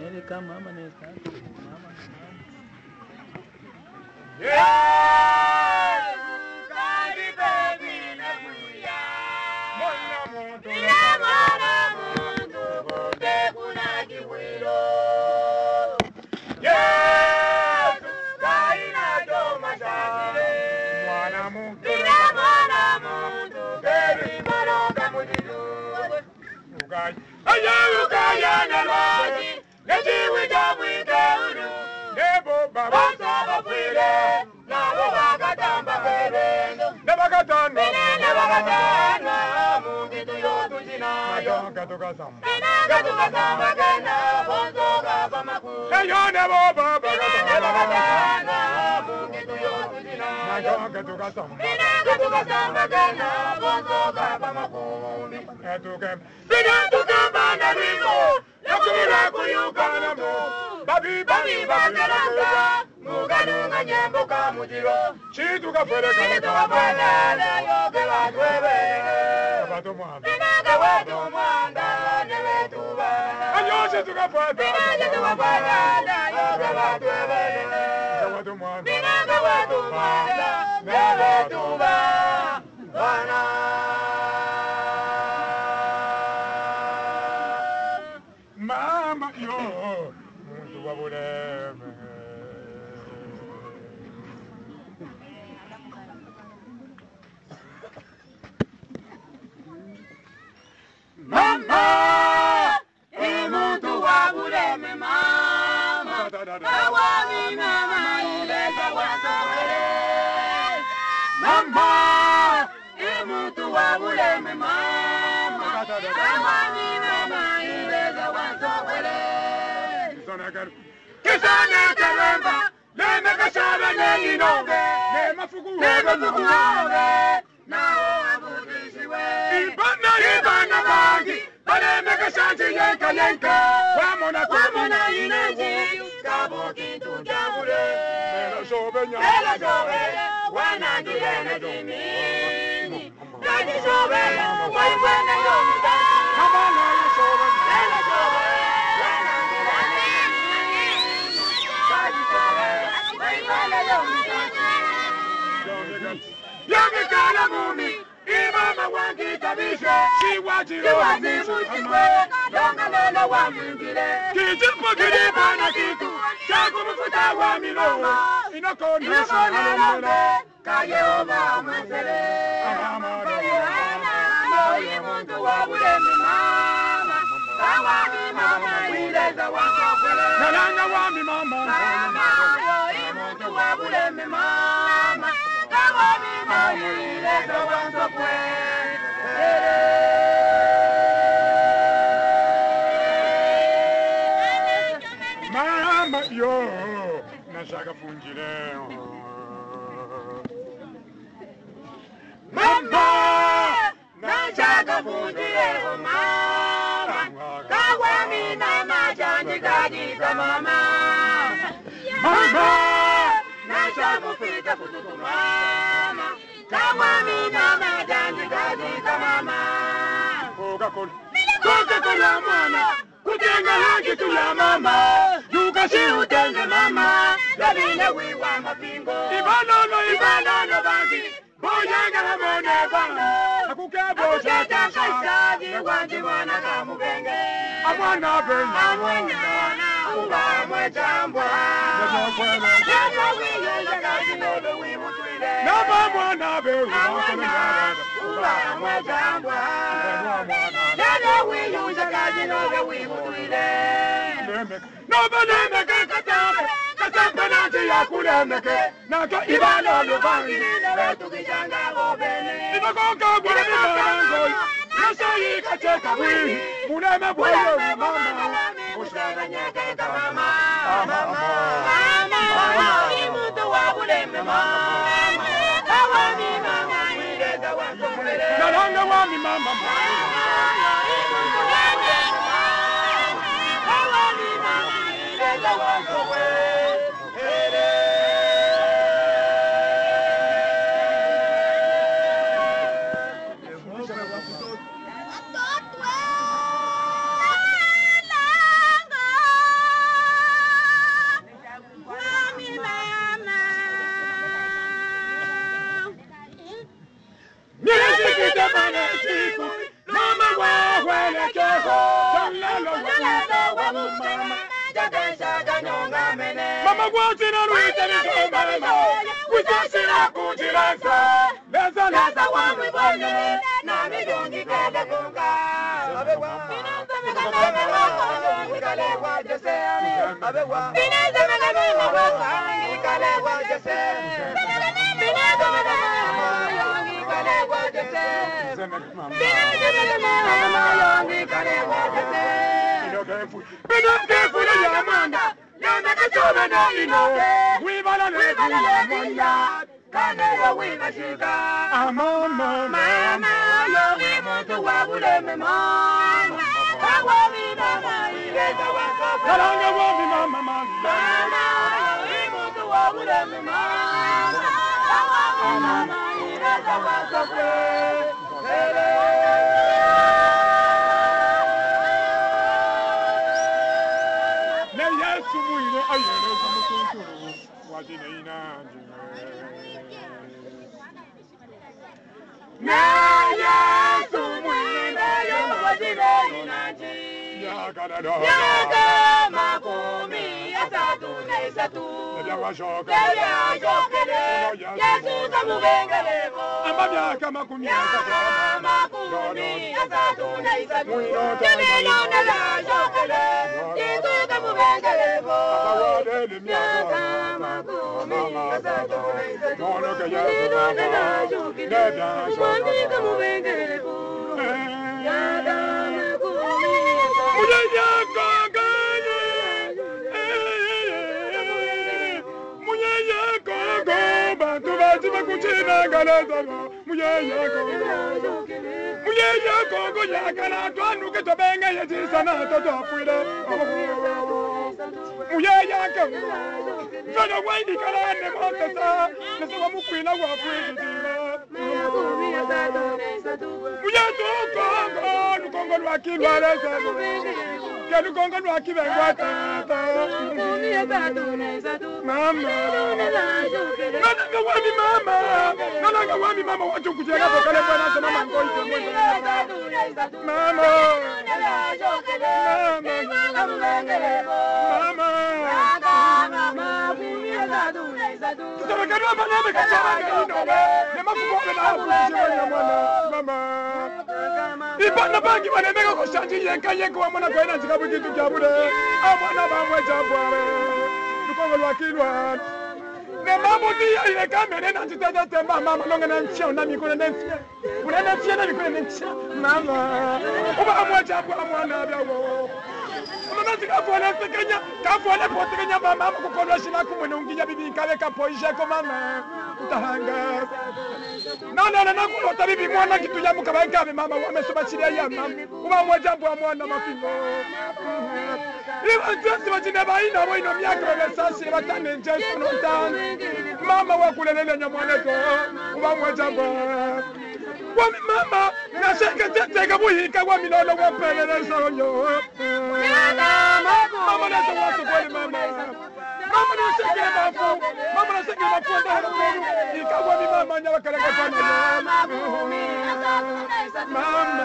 America, mama nesta. Mama. Yeah, Bugatti baby na kuya. Mwana muntu. Ila mwana muntu bonde kuna kiwiro. Yeah, Bugatti na doma shangile. Mwana muntu. Ila mwana muntu baby maloka mujidu. Bugatti. Ayuka na lwaji. Nejiwi jamwike ulu. Nebo baba. Baba pwile. Nabo bakatamba kwebendo. Nebakatana. Nebakatana. Mungitu yotujina. Majonga tukasamba. Majonga tukasamba kena. Bonzoga pamaku. Eyo nebo baba. Nebakatana. Mungitu yotujina. Majonga tukasamba. Majonga tukasamba kena. Bonzoga pamaku. Etukem. Binetukamba na rimo. Yakura kuyukana mo. Babi bakelanga. Muganunga nyembo kamujiro. Chituka fere na yoke batwebe. Bato mwanda. Binaga wetu mwanda nevetuba. Anyoshe tukafata. Binaga tukafata na yoke batwebe. Bato mwanda. Binaga wetu mwanda nevetuba. Wana. Mama yo. Muntu wabuleme. Mama, emuntu wabuleme mama. Awami mama ileza wasowele. Mama, emuntu wabuleme mama. Awami mama ileza wasowele. Kisane karamba, leme kashabe neninobe, lema fukuwe, nao abudishiwe. Ibana bangi, baleme kashanti yenka, wamona ineji, kabo kintu jabure. Mela shobe, wanandile na jimini. Kaji shobe, waiwene yomita. Kabana shobe, mela shobe. Yomi kala mumi, imama wangi tabishe. Siwajiro wazimuchikwe, donga lele wamingile. Kijipo kilipana kitu, chaku mfuta wa miloma. Inokona lombe, kaye oma mwesele. Moye muntu wabulemi mama. Kawami mama, ileza wakokwele. Nalanga wami mama. Muntu wabulemi mama. Kawami mama, ileza wakokwele. Mama yo, nashaka funjile. Mama, nashaka funjile mama. Kawami mama, jandika mama. Mama, nashamupita kutuku mama. Kawami mama, jandika mama. Coca-Cola mwana, kutenga haki tu ya mama. Yukasi utenge mama, labine wiwa mapingo. Ibanono bangi, boyanga hamone banga. Akukebo shakasaji, wanji mwana kamubenge. Amwana benga uba mwechambwa. Nana wiyo yakazi nobe wimutwile. Naba mwana benga uba mwechambwa. Nana wiyo yakazi nobe wimutwile. Nobe lemeke katambe nanti ya kulemeke. Nato ibano lubangi, wetu kishanga obene. Ibakonga bwene bango. Nasayi kacheka wii, muleme bwele mama. Ushara nyeke mama. Mama, imuntu wabuleme mama. Kawami mama, ileza wasokwele. Nalanga wami mama. Imuntu wabuleme mama. Kawami mama, ileza wasokwele. Mama Guatina Luita Mama, we just in a good answer. There's another one with one. Nami don't get the bunga. Ibana bangi banemeka ko shanji yenka yenko amona ko ina zikabu kitu kyabure amona bamwe jabware lukongo lwakilwa ne mabuti ya ile kamera na titata temba mama longa na nchio na mikolo na nchio unena nchio na mikolo na nchio mama uba amwe jabwa amwana byawo mama zikabu na sekenya kafu na potekenya mama kukolwa shina kumwe unginya bibi kale kapoisha ko mama utahanga na kulota bibi mwana kitu ya mukabanka mama wamesoma chile ya mama uba mwajambo wa mwana mafingo iba ntosi wajine baina boino myaka wa sasi batane njesu nontan mama wakulelele nya mwaneko uba mwajambo wa mama na sheke tete buhika wa milolo wa pelele sonyo mama na tawaso kwa mama mama na sheke mafu mama na sheke mafu ndio ikawa mi mama nya wakaleka sana mama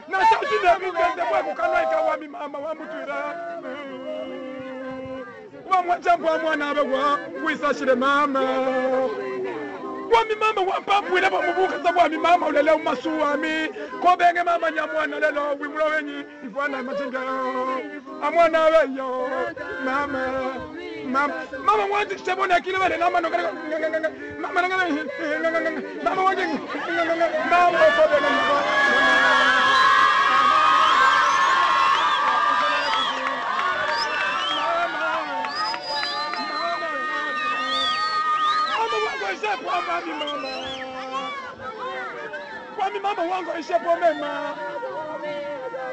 na shauti na mgende bwa kukana ikawa mi mama wa mutwira wa mwajambo wa mwana abewa wisashire mama wami mama wampapu ile bamubuka sabu wami mama ulele umasuami ko benge mama nyamwana lelo wimulo wenyi ifwana machinga amwana weyo mama wanti sebona kile bale na mano mama mama wanti mama ko benge Kwami mama wangu ishepo mema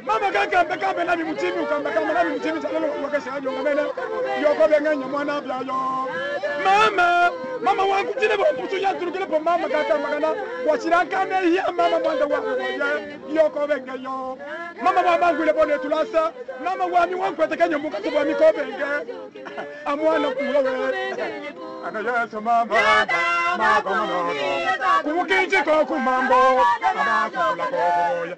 mama kaka na mimutimi ukamba kama na mimutimi salalo wakasha yo ngamene yoko benganya mwana byayo mama wangu tile bo putu ya turukile po mama kaka magana wachiraka ne ya mama mwanda wangu yoko bengayo mama wangu ile bone tulasa mama wami wangu atakanya mukato wa mikobenge amwana kulowe ana yeso mama makono kukinje ko kumambo mama kula ko boya